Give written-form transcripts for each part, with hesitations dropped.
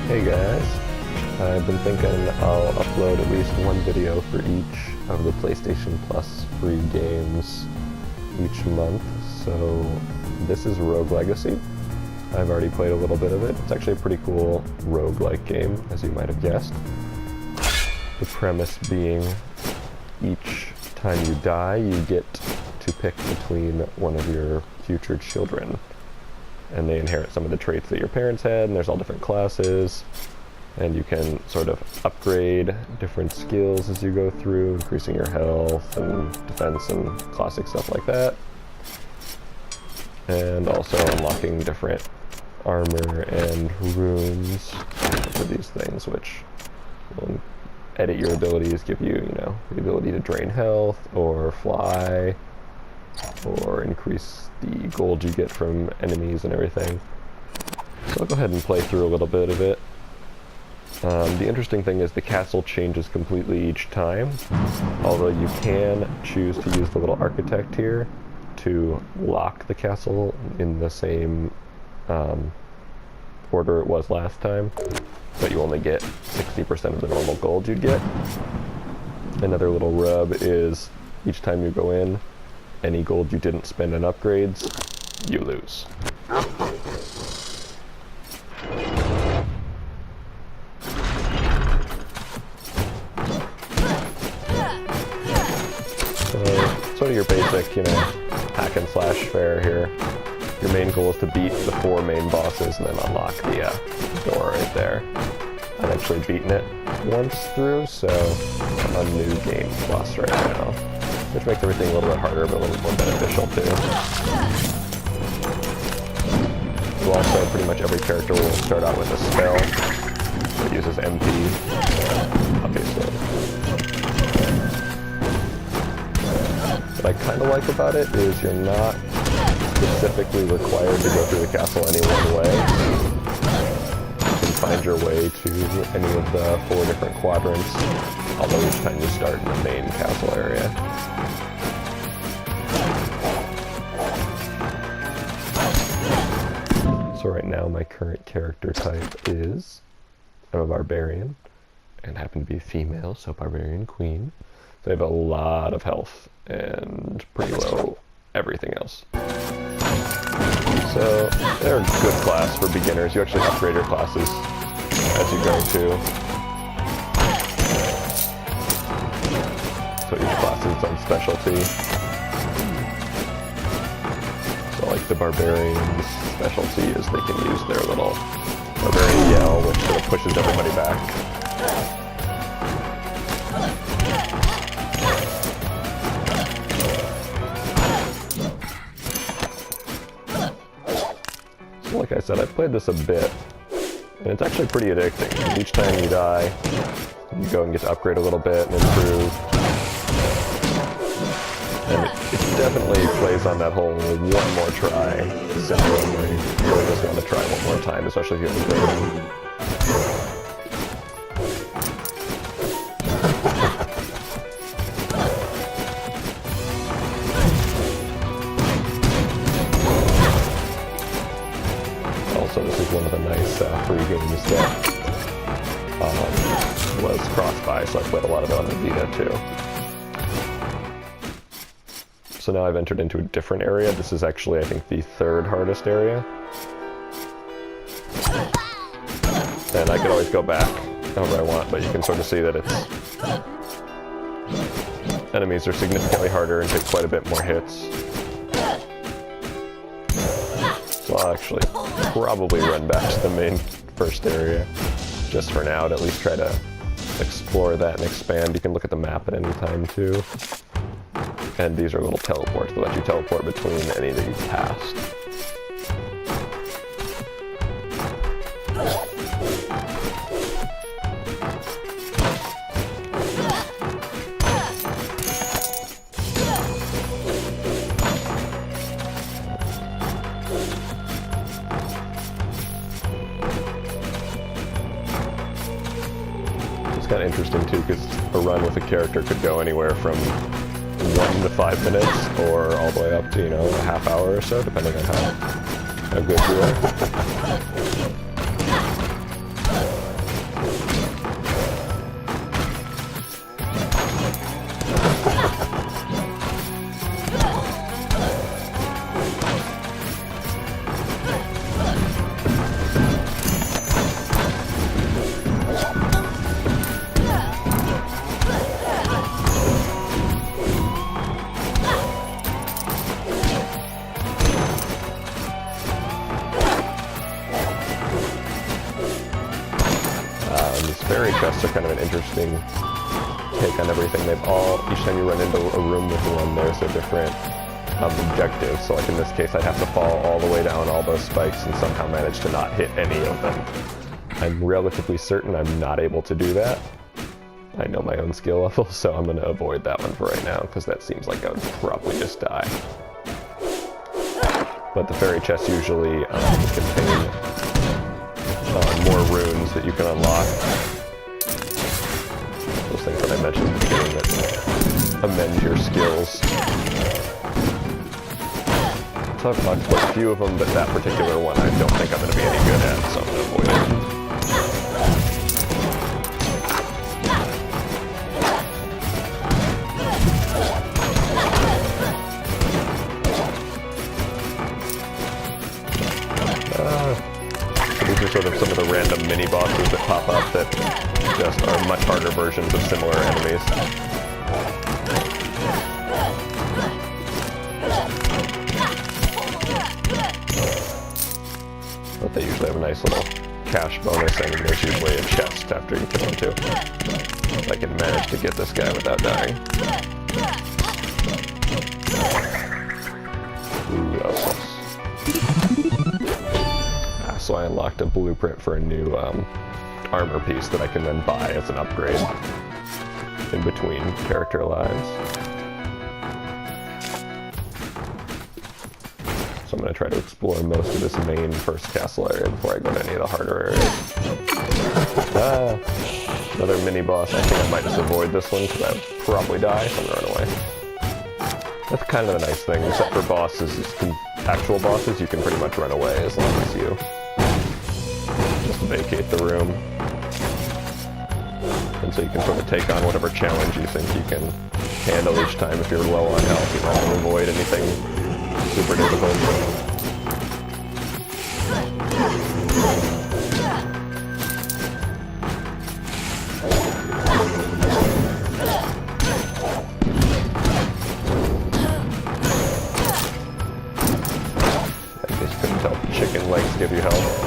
Hey guys, I've been thinking I'll upload at least one video for each of the PlayStation Plus free games each month. So this is Rogue Legacy. I've already played a little bit of it. It's actually a pretty cool roguelike game, as you might have guessed. The premise being each time you die, you get to pick between one of your future children. And they inherit some of the traits that your parents had, and there's all different classes. And you can sort of upgrade different skills as you go through, increasing your health and defense and classic stuff like that. And also unlocking different armor and runes for these things, which will edit your abilities, give you, the ability to drain health, or fly, or increase the gold you get from enemies and everything. So I'll go ahead and play through a little bit of it. The interesting thing is the castle changes completely each time, although you can choose to use the little architect here to lock the castle in the same order it was last time, but you only get 60% of the normal gold you'd get. Another little rub is each time you go in, any gold you didn't spend on upgrades, you lose. So, sort of your basic, hack and slash fare here. Your main goal is to beat the 4 main bosses and then unlock the door right there. I've actually beaten it once through, so I'm on New Game Plus right now, which makes everything a little bit harder, but a little more beneficial too. So also, pretty much every character will start out with a spell that uses MP, obviously. What I kind of like about it is you're not specifically required to go through the castle any one way. You can find your way to any of the 4 different quadrants, although each time you start in the main castle area. So right now my current character type is, I'm a Barbarian, and happen to be female, so Barbarian Queen. So I have a lot of health and pretty low everything else. So they're a good class for beginners. You actually upgrade your classes as you go too. So each class is its own specialty. So like the Barbarian's specialty is they can use their little Barbarian yell, which sort of pushes everybody back. Like I said, I've played this a bit, and it's actually pretty addicting. Each time you die, you go and get to upgrade a little bit and improve. And it definitely plays on that whole one more try syndrome, where you really just want to try one more time, especially if you have a good. So this is one of the nice free games that was cross-buy, so I played a lot of it on the Vita too. So now I've entered into a different area. This is actually, I think, the 3rd hardest area. And I could always go back however I want, but you can sort of see that enemies are significantly harder and take quite a bit more hits. So I'll actually probably run back to the main first area, just for now, to at least try to explore that and expand. You can look at the map at any time too. And these are little teleports that let you teleport between any that you've passed. It's kind of interesting too, because a run with a character could go anywhere from 1 to 5 minutes, or all the way up to, a half hour or so, depending on how good you are. fairy chests are kind of an interesting take on everything. Each time you run into a room with one, there's a different objective. So like in this case, I'd have to fall all the way down all those spikes and somehow manage to not hit any of them. I'm relatively certain I'm not able to do that. I know my own skill level, so I'm going to avoid that one for right now, because that seems like I would probably just die. But the fairy chests usually contain more runes that you can unlock. Those things that I mentioned at the beginning that amend your skills. So I've talked about a few of them, but that particular one I don't think I'm going to be any good at, so I'm going to avoid it. These are sort of some of the random mini-bosses that pop up that just are much harder versions of similar enemies. But they usually have a nice little cash bonus, and there's usually a chest after you kill them too. If I can manage to get this guy without dying. Ooh, that was close. So I unlocked a blueprint for a new armor piece that I can then buy as an upgrade in between character lives. So I'm going to try to explore most of this main first castle area before I go to any of the harder areas. Another mini-boss. I think I might just avoid this one because I'll probably die, so I'm going to run away. That's kind of a nice thing, except for bosses, actual bosses, you can pretty much run away as long as you just vacate the room. And so you can sort of take on whatever challenge you think you can handle each time. If you're low on health, you want to avoid anything super difficult. I just couldn't tell if chicken legs give you health.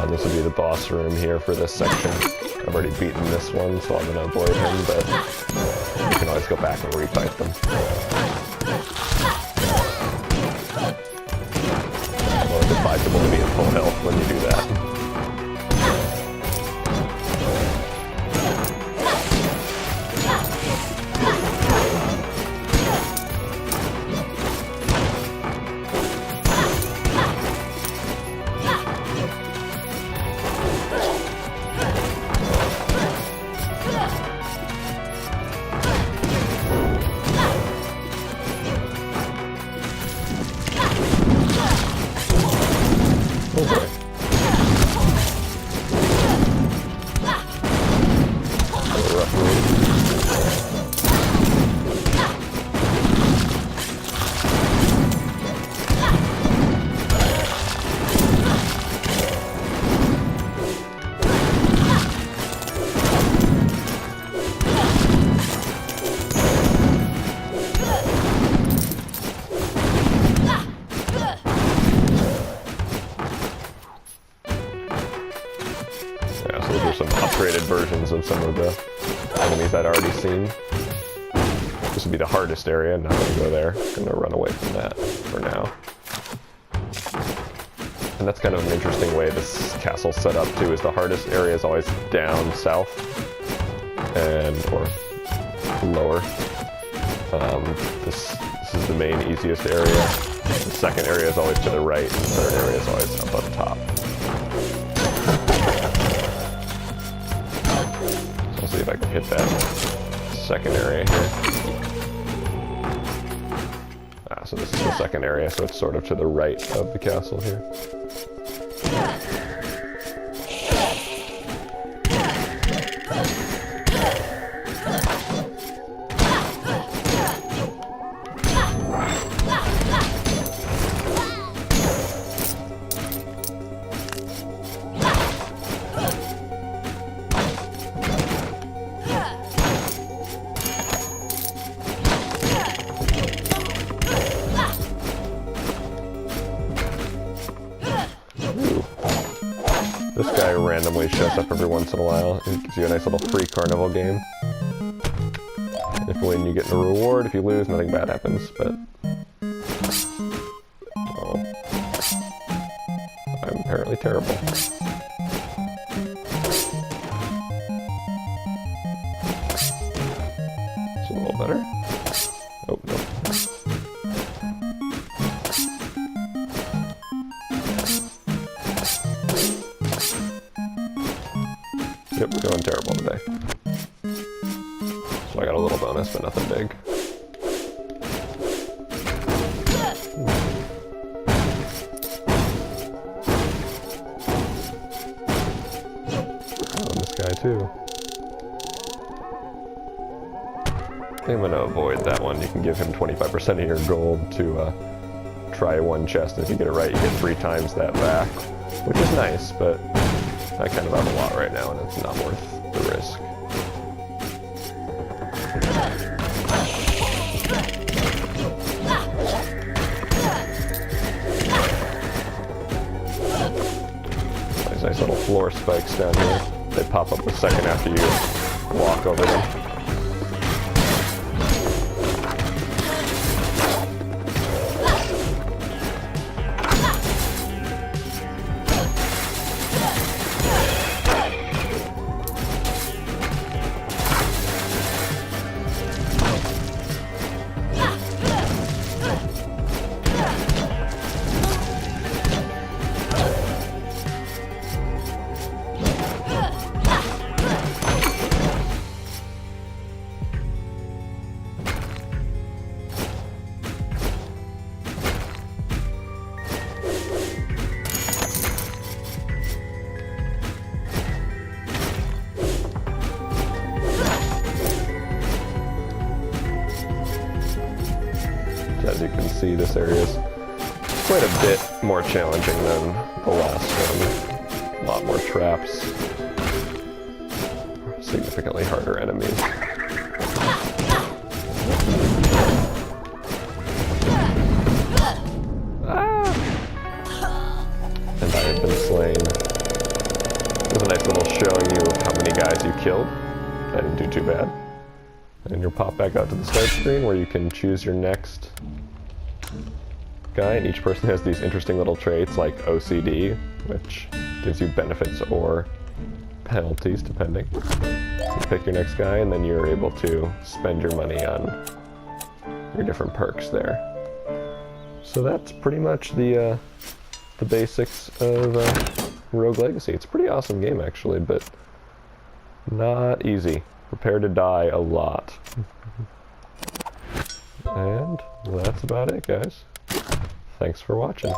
This will be the boss room here for this section. I've already beaten this one, so I'm going to avoid him, but you can always go back and refight them. Well, it's advisable to be at full health when you do that. Some upgraded versions of some of the enemies I'd already seen. This would be the hardest area, I'm not going to go there. I'm going to run away from that for now. And that's kind of an interesting way this castle's set up too, is the hardest area is always down south or lower. This is the main easiest area. The second area is always to the right, and the third area is always up on top. So I'll see if I can hit that second area here. So this is the second area, so it's sort of to the right of the castle here. This guy randomly shows up every once in a while. It gives you a nice little free carnival game. If you win, you get a reward. If you lose, nothing bad happens, but... Oh. I'm apparently terrible. It's a little better. Oh, no. Yep, we're going terrible today. So I got a little bonus, but nothing big. Oh, this guy too. I think I'm gonna avoid that one. You can give him 25% of your gold to try one chest. If you get it right, you get 3 times that back, which is nice, but I kind of have a lot right now, and it's not worth the risk. These nice little floor spikes down here. They pop up a second after you walk over them. As you can see, this area is quite a bit more challenging than the last one. A lot more traps. Significantly harder enemies. Ah! And I have been slain. There's a nice little showing you of how many guys you killed. I didn't do too bad. And you'll pop back out to the start screen where you can choose your next guy, and each person has these interesting little traits like OCD, which gives you benefits or penalties depending. You pick your next guy, and then you're able to spend your money on your different perks there. So that's pretty much the basics of Rogue Legacy. It's a pretty awesome game actually, but not easy. Prepare to die a lot. And that's about it, guys. Thanks for watching.